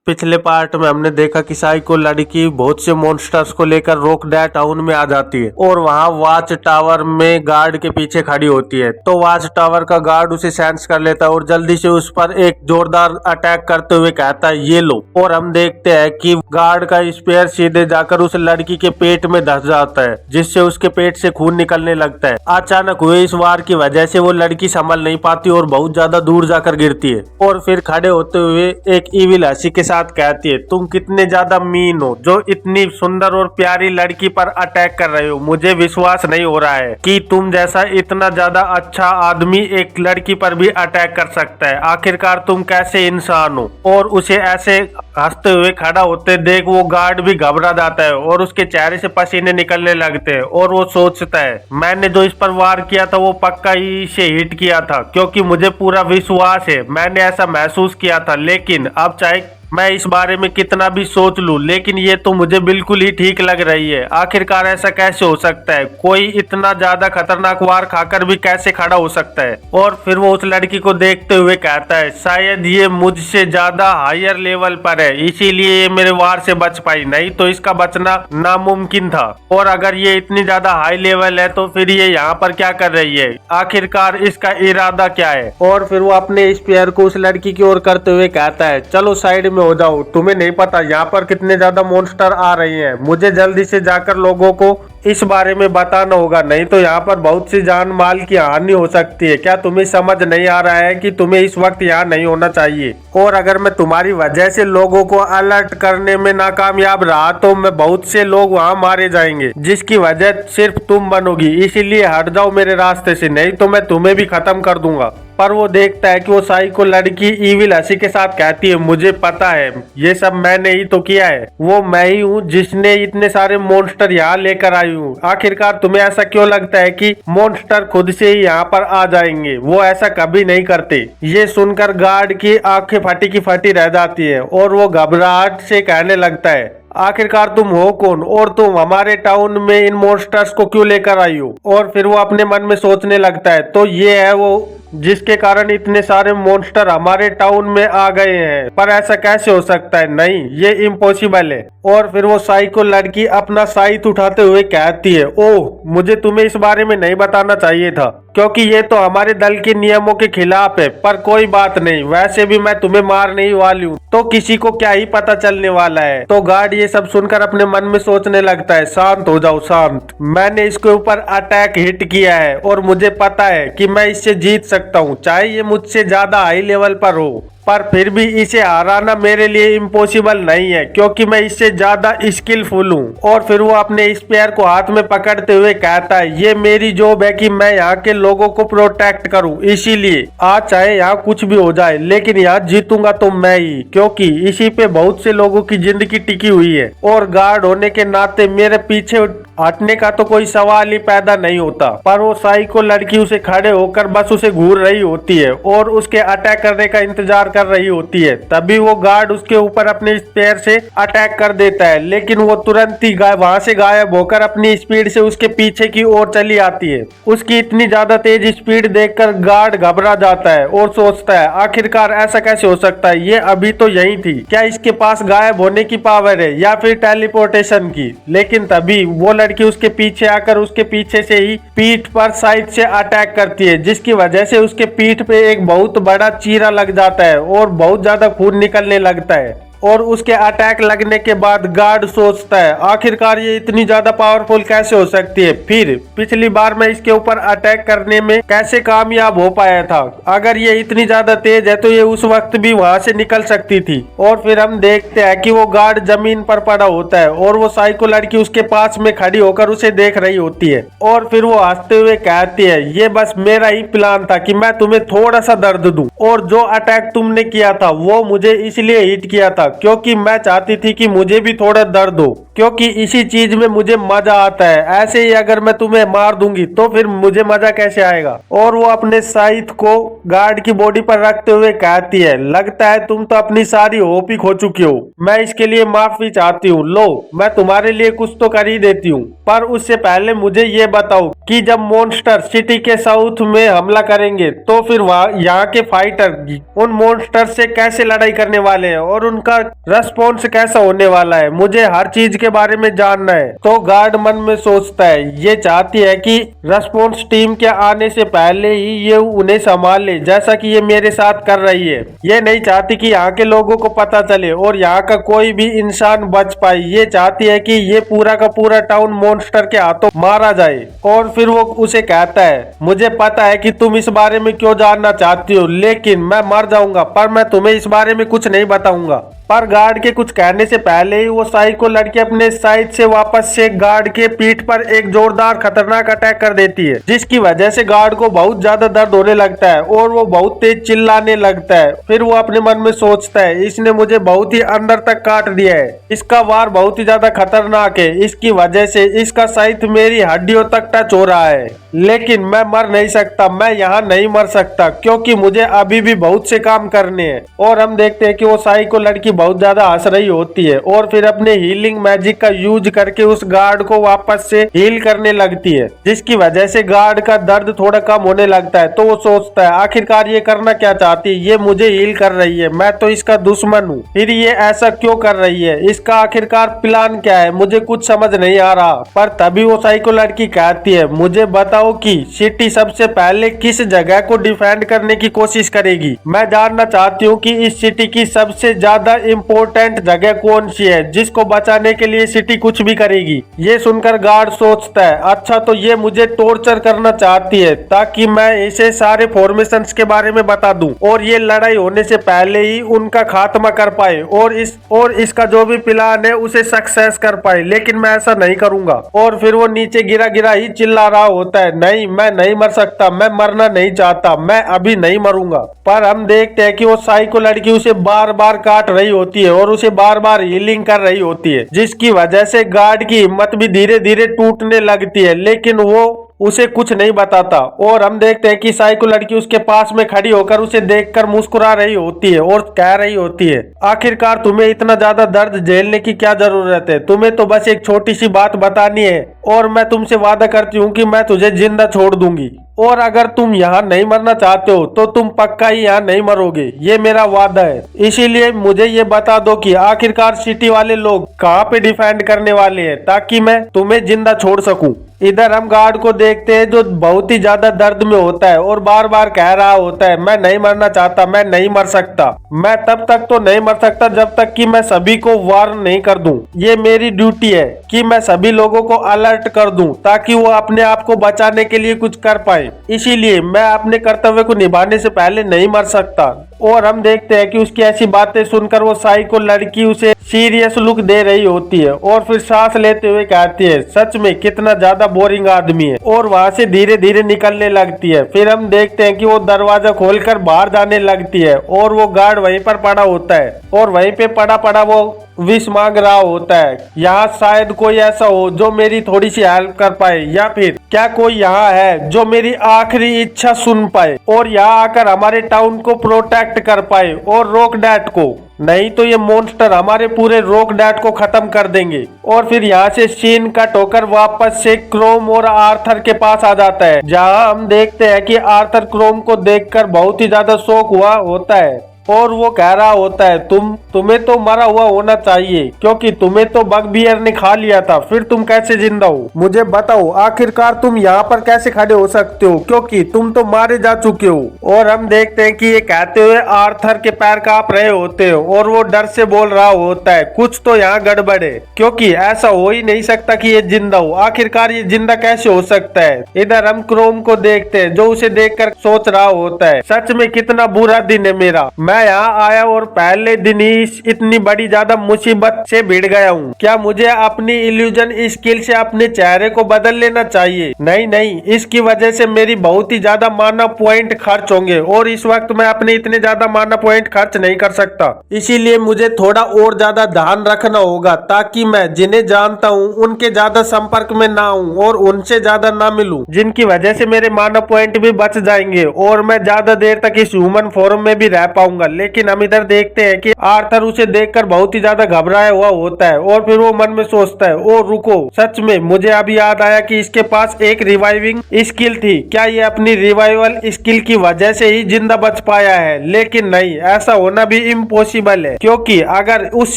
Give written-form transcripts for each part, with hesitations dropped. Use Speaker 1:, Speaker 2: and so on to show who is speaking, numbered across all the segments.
Speaker 1: पिछले पार्ट में हमने देखा कि साइको लड़की बहुत से मॉन्स्टर्स को लेकर रोकडेल टाउन में आ जाती है और वहां वॉच टावर में गार्ड के पीछे खड़ी होती है। तो वॉच टावर का गार्ड उसे सेंस कर लेता है और जल्दी से उस पर एक जोरदार अटैक करते हुए कहता है ये लो। और हम देखते हैं कि गार्ड का स्पेयर सीधे जाकर उस लड़की के पेट में धस जाता है, जिससे उसके पेट से खून निकलने लगता है। अचानक हुए इस वार की वजह से वो लड़की संभल नहीं पाती और बहुत ज्यादा दूर जाकर गिरती है और फिर खड़े होते हुए एक इविल हंसी के साथ कहती है, तुम कितने ज्यादा मीन हो जो इतनी सुंदर और प्यारी लड़की पर अटैक कर रहे हो। मुझे विश्वास नहीं हो रहा है कि तुम जैसा इतना ज्यादा अच्छा आदमी एक लड़की पर भी अटैक कर सकता है। आखिरकार तुम कैसे इंसान हो। और उसे ऐसे हंसते हुए खड़ा होते देख वो गार्ड भी घबरा जाता है और उसके चेहरे से पसीने निकलने लगते हैं और वो सोचता है मैंने जो इस पर वार किया था वो पक्का ही इसे हिट किया था, क्योंकि मुझे पूरा विश्वास है मैंने ऐसा महसूस किया था। लेकिन अब चाहे मैं इस बारे में कितना भी सोच लूं, लेकिन ये तो मुझे बिल्कुल ही ठीक लग रही है। आखिरकार ऐसा कैसे हो सकता है, कोई इतना ज्यादा खतरनाक वार खाकर भी कैसे खड़ा हो सकता है। और फिर वो उस लड़की को देखते हुए कहता है शायद ये मुझसे ज्यादा हायर लेवल पर है, इसीलिए ये मेरे वार से बच पाई, नहीं तो इसका बचना नामुमकिन था। और अगर ये इतनी ज्यादा हाई लेवल है तो फिर ये यहाँ पर क्या कर रही है, आखिरकार इसका इरादा क्या है। और फिर वो अपने स्पेयर को उस लड़की की ओर करते हुए कहता है चलो साइड में हो जाओ, तुम्हें नहीं पता यहाँ पर कितने ज्यादा मॉन्स्टर आ रहे हैं, मुझे जल्दी से जाकर लोगों को इस बारे में बताना होगा, नहीं तो यहाँ पर बहुत सी जान माल की हानि हो सकती है। क्या तुम्हें समझ नहीं आ रहा है कि तुम्हें इस वक्त यहाँ नहीं होना चाहिए। और अगर मैं तुम्हारी वजह से लोगों को अलर्ट करने में नाकामयाब रहा तो मैं बहुत से लोग वहाँ मारे जाएंगे, जिसकी वजह सिर्फ तुम बनोगी, इसीलिए हट जाओ मेरे रास्ते से, नहीं तो मैं तुम्हें भी खत्म कर दूंगा। पर वो देखता है कि वो साइको लड़की इविल हंसी के साथ कहती है मुझे पता है ये सब मैंने ही तो किया है, वो मैं ही हूँ जिसने इतने सारे मॉन्स्टर यहाँ लेकर आई हूँ। आखिरकार तुम्हें ऐसा क्यों लगता है कि मॉन्स्टर खुद से ही यहाँ पर आ जाएंगे, वो ऐसा कभी नहीं करते। ये सुनकर गार्ड की आंखें फटी की फटी रह जाती है और वो घबराहट से कहने लगता है आखिरकार तुम हो कौन और तुम हमारे टाउन में इन मॉन्स्टर्स को क्यों लेकर आई हो। और फिर वो अपने मन में सोचने लगता है तो ये है वो जिसके कारण इतने सारे मॉन्स्टर हमारे टाउन में आ गए हैं, पर ऐसा कैसे हो सकता है, नहीं ये इम्पॉसिबल है। और फिर वो साइको लड़की अपना साइट उठाते हुए कहती है ओह मुझे तुम्हें इस बारे में नहीं बताना चाहिए था, क्योंकि ये तो हमारे दल के नियमों के खिलाफ है, पर कोई बात नहीं, वैसे भी मैं तुम्हें मारने ही वाली हूँ तो किसी को क्या ही पता चलने वाला है। तो गार्ड ये सब सुनकर अपने मन में सोचने लगता है शांत हो जाओ शांत, मैंने इसके ऊपर अटैक हिट किया है और मुझे पता है कि मैं इससे जीत सकता हूँ, चाहे ये मुझसे ज्यादा हाई लेवल पर हो, पर फिर भी इसे हराना मेरे लिए इम्पॉसिबल नहीं है क्योंकि मैं इससे ज्यादा स्किलफुल हूँ। और फिर वो अपने स्पेयर को हाथ में पकड़ते हुए कहता है ये मेरी जॉब है कि मैं यहाँ के लोगों को प्रोटेक्ट करूँ, इसीलिए आज चाहे यहाँ कुछ भी हो जाए लेकिन यहाँ जीतूंगा तो मैं ही, क्योंकि इसी पे बहुत से लोगों की जिंदगी टिकी हुई है और गार्ड होने के नाते मेरे पीछे हटने का तो कोई सवाल ही पैदा नहीं होता। पर वो साइको लड़की उसे खड़े होकर बस उसे घूर रही होती है और उसके अटैक करने का इंतजार कर रही होती है। तभी वो गार्ड उसके ऊपर अपने स्पेयर से अटैक कर देता है, लेकिन वो तुरंत ही वहां से गायब होकर अपनी स्पीड से उसके पीछे की ओर चली आती है। उसकी इतनी ज्यादा तेज स्पीड देखकर गार्ड घबरा जाता है और सोचता है आखिरकार ऐसा कैसे हो सकता है, ये अभी तो यही थी, क्या इसके पास गायब होने की पावर है या फिर टेलीपोर्टेशन की। लेकिन तभी वो लड़की उसके पीछे आकर उसके पीछे से ही पीठ पर साइड से अटैक करती है, जिसकी वजह से उसके पीठ पे एक बहुत बड़ा चीरा लग जाता है और बहुत ज्यादा खून निकलने लगता है। और उसके अटैक लगने के बाद गार्ड सोचता है आखिरकार ये इतनी ज्यादा पावरफुल कैसे हो सकती है, फिर पिछली बार मैं इसके ऊपर अटैक करने में कैसे कामयाब हो पाया था, अगर ये इतनी ज्यादा तेज है तो ये उस वक्त भी वहां से निकल सकती थी। और फिर हम देखते हैं कि वो गार्ड जमीन पर पड़ा होता है और वो साइको लड़की उसके पास में खड़ी होकर उसे देख रही होती है और फिर वो हंसते हुए कहती है ये बस मेरा ही प्लान था कि मैं तुम्हें थोड़ा सा दर्द दूं, और जो अटैक तुमने किया था वो मुझे इसलिए हिट किया था क्योंकि मैं चाहती थी कि मुझे भी थोड़ा दर्द हो, क्योंकि इसी चीज में मुझे मजा आता है। ऐसे ही अगर मैं तुम्हें मार दूंगी तो फिर मुझे मजा कैसे आएगा। और वो अपने साइट को गार्ड की बॉडी पर रखते हुए कहती है लगता है तुम तो अपनी सारी होप ही खो चुकी हो, मैं इसके लिए माफी चाहती हूँ, लो मैं तुम्हारे लिए कुछ तो कर ही देती हूँ, पर उससे पहले मुझे ये बताओ कि जब मॉन्स्टर सिटी के साउथ में हमला करेंगे तो फिर वहाँ यहाँ के फाइटर उन मॉन्स्टर से कैसे लड़ाई करने वाले हैं और उनका रेस्पॉन्स कैसा होने वाला है, मुझे हर चीज के बारे में जानना है। तो गार्ड मन में सोचता है, ये चाहती है कि रेस्पॉन्स टीम के आने से पहले ही ये उन्हें संभाल ले, जैसा कि ये मेरे साथ कर रही है। ये नहीं चाहती कि यहाँ के लोगों को पता चले और यहाँ का कोई भी इंसान बच पाए। ये चाहती है कि ये पूरा का पूरा टाउन मॉन्स्टर के हाथों मारा जाए। और फिर वो उसे कहता है, मुझे पता है कि तुम इस बारे में क्यों जानना चाहती हो, लेकिन मैं मर जाऊंगा, पर मैं तुम्हें इस बारे में कुछ नहीं बताऊंगा। पर गार्ड के कुछ कहने से पहले ही वो साइको लड़की अपने साइड से वापस से गार्ड के पीठ पर एक जोरदार खतरनाक अटैक कर देती है, जिसकी वजह से गार्ड को बहुत ज्यादा दर्द होने लगता है और वो बहुत तेज चिल्लाने लगता है। फिर वो अपने मन में सोचता है, इसने मुझे बहुत ही अंदर तक काट दिया है, इसका वार बहुत ही ज्यादा खतरनाक है, इसकी वजह से इसका साइथ मेरी हड्डियों तक टच हो रहा है, लेकिन मैं मर नहीं सकता, मैं यहाँ नहीं मर सकता, क्योंकि मुझे अभी भी बहुत से काम करने हैं। और हम देखते हैं कि वो साइको लड़की बहुत ज्यादा हंस रही होती है और फिर अपने हीलिंग मैजिक का यूज करके उस गार्ड को वापस से हील करने लगती है, जिसकी वजह से गार्ड का दर्द थोड़ा कम होने लगता है। तो वो सोचता है, आखिरकार ये करना क्या चाहती है, ये मुझे हील कर रही है, मैं तो इसका दुश्मन हूँ, फिर ये ऐसा क्यों कर रही है, इसका आखिरकार प्लान क्या है, मुझे कुछ समझ नहीं आ रहा। पर तभी वो साइको लड़की कहती है, मुझे बताओ कि सिटी सबसे पहले किस जगह को डिफेंड करने की कोशिश करेगी। मैं जानना चाहती हूँ कि इस सिटी की सबसे ज्यादा इम्पोर्टेंट जगह कौन सी है, जिसको बचाने के लिए सिटी कुछ भी करेगी। ये सुनकर गार्ड सोचता है, अच्छा तो ये मुझे टॉर्चर करना चाहती है ताकि मैं इसे सारे फॉर्मेशंस के बारे में बता दूं और ये लड़ाई होने से पहले ही उनका खात्मा कर पाए और इसका जो भी प्लान है उसे सक्सेस कर पाए, लेकिन मैं ऐसा नहीं करूंगा। और फिर वो नीचे गिरा गिरा ही चिल्ला रहा होता है, नहीं मैं नहीं मर सकता, मैं मरना नहीं चाहता, मैं अभी नहीं मरूंगा। पर हम देखते हैं कि वो साइको लड़की उसे बार बार काट रही होती है और उसे बार बार हीलिंग कर रही होती है, जिसकी वजह से गार्ड की हिम्मत भी धीरे धीरे टूटने लगती है, लेकिन वो उसे कुछ नहीं बताता। और हम देखते हैं कि साइको लड़की उसके पास में खड़ी होकर उसे देखकर मुस्कुरा रही होती है और कह रही होती है, आखिरकार तुम्हें इतना ज्यादा दर्द झेलने की क्या जरूरत है, तुम्हें तो बस एक छोटी सी बात बतानी है और मैं तुमसे वादा करती हूँ कि मैं तुझे जिंदा छोड़ दूंगी, और अगर तुम यहाँ नहीं मरना चाहते हो तो तुम पक्का ही यहाँ नहीं मरोगे, ये मेरा वादा है। इसीलिए मुझे ये बता दो कि आखिरकार सिटी वाले लोग कहाँ पे डिफेंड करने वाले हैं ताकि मैं तुम्हें जिंदा छोड़ सकूं। इधर हम गार्ड को देखते हैं जो बहुत ही ज्यादा दर्द में होता है और बार बार कह रहा होता है, मैं नहीं मरना चाहता, मैं नहीं मर सकता, मैं तब तक तो नहीं मर सकता जब तक कि मैं सभी को वार्न नहीं कर दूं। ये मेरी ड्यूटी है कि मैं सभी लोगों को अलर्ट कर दूं ताकि वो अपने आप को बचाने के लिए कुछ कर पाए, इसीलिए मैं अपने कर्तव्य को निभाने से पहले नहीं मर सकता। और हम देखते हैं कि उसकी ऐसी बातें सुनकर वो साइको लड़की उसे सीरियस लुक दे रही होती है और फिर सांस लेते हुए कहती है, सच में कितना ज्यादा बोरिंग आदमी है, और वहां से धीरे धीरे निकलने लगती है। फिर हम देखते हैं कि वो दरवाजा खोलकर बाहर जाने लगती है और वो गार्ड वहीं पर पड़ा होता है और वहीं पे पड़ा पड़ा वो विश मांग रहा होता है, यहाँ शायद कोई ऐसा हो जो मेरी थोड़ी सी हेल्प कर पाए, या फिर क्या कोई यहाँ है जो मेरी आखिरी इच्छा सुन पाए और यहाँ आकर हमारे टाउन को प्रोटेक्ट कर पाए और रॉक डैड को, नहीं तो ये मॉन्स्टर हमारे पूरे रॉक डैड को खत्म कर देंगे। और फिर यहाँ से सीन कट होकर वापस से क्रोम और आर्थर के पास आ जाता है, जहाँ हम देखते हैं कि आर्थर क्रोम को देखकर बहुत ही ज्यादा शौक हुआ होता है और वो कह रहा होता है, तुम्हें तो मरा हुआ होना चाहिए क्योंकि तुम्हें तो बगबियर ने खा लिया था, फिर तुम कैसे जिंदा हो, मुझे बताओ आखिरकार तुम यहाँ पर कैसे खड़े हो सकते हो क्योंकि तुम तो मारे जा चुके हो। और हम देखते हैं कि ये कहते हुए आर्थर के पैर कांप रहे होते हैं और वो डर से बोल रहा होता है, कुछ तो यहाँ गड़बड़ है क्योंकि ऐसा हो ही नहीं सकता कि ये जिंदा हो, आखिरकार ये जिंदा कैसे हो सकता है। इधर हम क्रोम को देखते हैं जो उसे देखकर सोच रहा होता है, सच में कितना बुरा दिन है मेरा, मैं यहाँ आया और पहले दिन ही इतनी बड़ी ज्यादा मुसीबत से भिड़ गया हूँ। क्या मुझे अपनी इल्यूजन स्किल से अपने चेहरे को बदल लेना चाहिए? नहीं नहीं, इसकी वजह से मेरी बहुत ही ज्यादा माना पॉइंट खर्च होंगे और इस वक्त मैं अपने इतने ज्यादा माना पॉइंट खर्च नहीं कर सकता, इसीलिए मुझे थोड़ा और ज्यादा ध्यान रखना होगा ताकि मैं जिन्हें जानता हूँ उनके ज्यादा संपर्क में ना हूँ और उनसे ज्यादा ना मिलूं, जिनकी वजह से मेरे माना पॉइंट भी बच जाएंगे और मैं ज्यादा देर तक इस ह्यूमन फॉर्म में भी रह पाऊंगा। मारूंगा। लेकिन हम इधर देखते हैं कि आर्थर उसे देखकर बहुत ही ज्यादा घबराया हुआ होता है और फिर वो मन में सोचता है, ओ रुको, सच में मुझे अभी याद आया कि इसके पास एक रिवाइविंग स्किल थी। क्या ये अपनी रिवाइवल स्किल की वजह से ही जिंदा बच पाया है? लेकिन नहीं, ऐसा होना भी इम्पॉसिबल है, क्योंकि अगर उस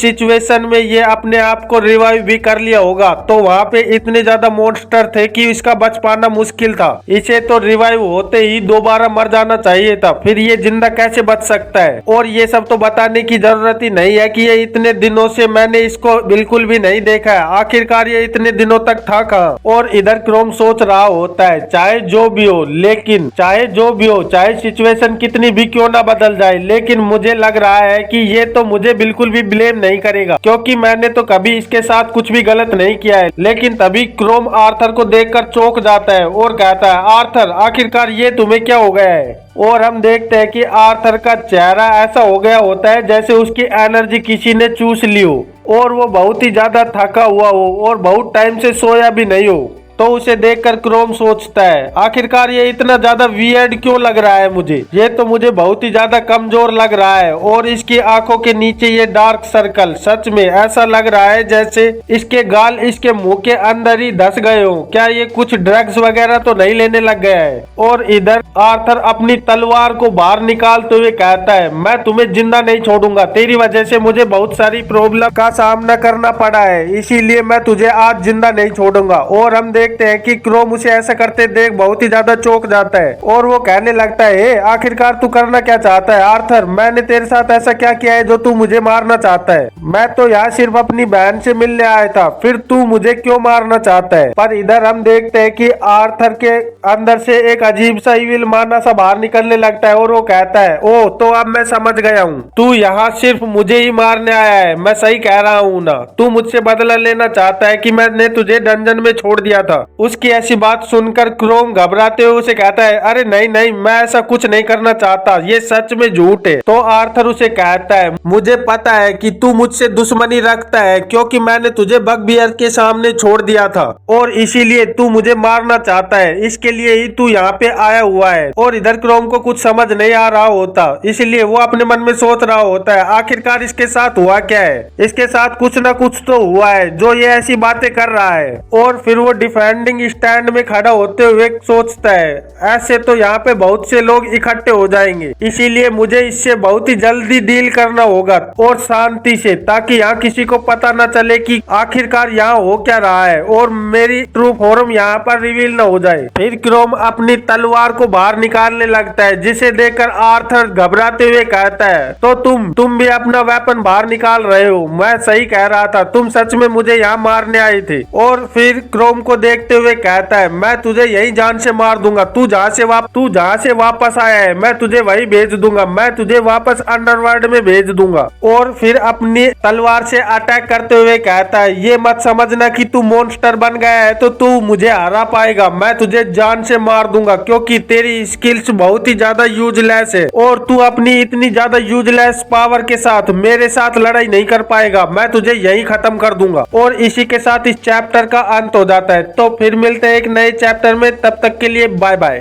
Speaker 1: सिचुएशन में ये अपने आप को रिवाइव भी कर लिया होगा तो वहाँ पे इतने ज्यादा मॉन्स्टर थे कि इसका बच पाना मुश्किल था। इसे तो रिवाइव होते ही दोबारा मर जाना चाहिए था, फिर ये जिंदा कैसे बच सकता है? और ये सब तो बताने की जरूरत ही नहीं है कि ये इतने दिनों से मैंने इसको बिल्कुल भी नहीं देखा है। आखिरकार ये इतने दिनों तक था कहाँ? और इधर क्रोम सोच रहा होता है, चाहे जो भी हो, लेकिन चाहे जो भी हो, चाहे सिचुएशन कितनी भी क्यों ना बदल जाए, लेकिन मुझे लग रहा है कि ये तो मुझे बिल्कुल भी ब्लेम नहीं करेगा, क्योंकि मैंने तो कभी इसके साथ कुछ भी गलत नहीं किया है। लेकिन तभी क्रोम आर्थर को देखकर चौंक जाता है और कहता है, आर्थर आखिरकार ये तुम्हें क्या हो गया है? और हम देखते हैं कि आर्थर का चेहरा ऐसा हो गया होता है जैसे उसकी एनर्जी किसी ने चूस ली हो और वो बहुत ही ज्यादा थका हुआ हो और बहुत टाइम से सोया भी नहीं हो। तो उसे देखकर क्रोम सोचता है, आखिरकार ये इतना ज्यादा वियर्ड क्यों लग रहा है मुझे? ये तो मुझे बहुत ही ज्यादा कमजोर लग रहा है और इसकी आंखों के नीचे ये डार्क सर्कल, सच में ऐसा लग रहा है जैसे इसके गाल इसके मुंह के अंदर ही धस गए हो। क्या ये कुछ ड्रग्स वगैरह तो नहीं लेने लग गया है? और इधर आर्थर अपनी तलवार को बाहर निकालते हुए कहता है, मैं तुम्हें जिंदा नहीं छोड़ूंगा, तेरी वजह से मुझे बहुत सारी प्रॉब्लम का सामना करना पड़ा है, इसीलिए मैं तुझे आज जिंदा नहीं छोड़ूंगा। और हम देखते हैं कि क्रोम उसे ऐसा करते देख बहुत ही ज्यादा चौंक जाता है और वो कहने लगता है, आखिरकार तू करना क्या चाहता है? आर्थर, मैंने तेरे साथ ऐसा क्या किया है जो तू मुझे मारना चाहता है? मैं तो यहाँ सिर्फ अपनी बहन से मिलने आया था, फिर तू मुझे क्यों मारना चाहता है? पर इधर हम देखते हैं कि आर्थर के अंदर से एक अजीब सा इविल माना सा बाहर निकलने लगता है और वो कहता है, ओ तो अब मैं समझ गया हूँ, तू यहाँ सिर्फ मुझे ही मारने आया है, मैं सही कह रहा हूँ ना? तू मुझसे बदला लेना चाहता है कि मैंने तुझे डंजन में छोड़ दिया था। उसकी ऐसी बात सुनकर क्रोम घबराते हुए उसे कहता है, अरे नहीं नहीं, मैं ऐसा कुछ नहीं करना चाहता, ये सच में झूठ है। तो आर्थर उसे कहता है, मुझे पता है कि तू मुझसे दुश्मनी रखता है, क्योंकि मैंने तुझे बगबियर के सामने छोड़ दिया था और इसीलिए तू मुझे मारना चाहता है, इसके लिए ही तू यहाँ पे आया हुआ है। और इधर क्रोम को कुछ समझ नहीं आ रहा होता, इसलिए वो अपने मन में सोच रहा होता है, आखिरकार इसके साथ हुआ क्या है? इसके साथ कुछ ना कुछ तो हुआ है जो ये ऐसी बातें कर रहा है। और फिर वो डिफेंडिंग स्टैंड में खड़ा होते हुए सोचता है, ऐसे तो यहाँ पे बहुत से लोग इकट्ठे हो जाएंगे, इसीलिए मुझे इससे बहुत ही जल्दी डील करना होगा और शांति से, ताकि यहाँ किसी को पता न चले कि आखिरकार यहाँ हो क्या रहा है और मेरी ट्रू फॉर्म यहाँ पर रिवील न हो जाए। फिर क्रोम अपनी तलवार को बाहर निकालने लगता है, जिसे देखकर आर्थर घबराते हुए कहता है, तो तुम भी अपना वेपन बाहर निकाल रहे हो? मैं सही कह रहा था, तुम सच में मुझे यहाँ मारने आए थे। और फिर क्रोम को देखते हुए कहता है, मैं तुझे यही जान से मार दूंगा, तू जहाँ से वापस आया है मैं तुझे वही भेज दूंगा, मैं तुझे वापस अंडरवर्ल्ड में भेज दूंगा। और फिर अपनी तलवार से अटैक करते हुए कहता है, ये मत समझना कि तू मॉन्स्टर बन गया है तो तू मुझे हरा पाएगा, मैं तुझे जान से मार दूंगा, क्योंकि तेरी स्किल्स बहुत ही ज्यादा यूजलेस है और तू अपनी इतनी ज्यादा यूजलेस पावर के साथ मेरे साथ लड़ाई नहीं कर पाएगा, मैं तुझे यही खत्म कर दूंगा। और इसी के साथ इस चैप्टर का अंत हो जाता है। तो फिर मिलते हैं एक नए चैप्टर में, तब तक के लिए बाय बाय।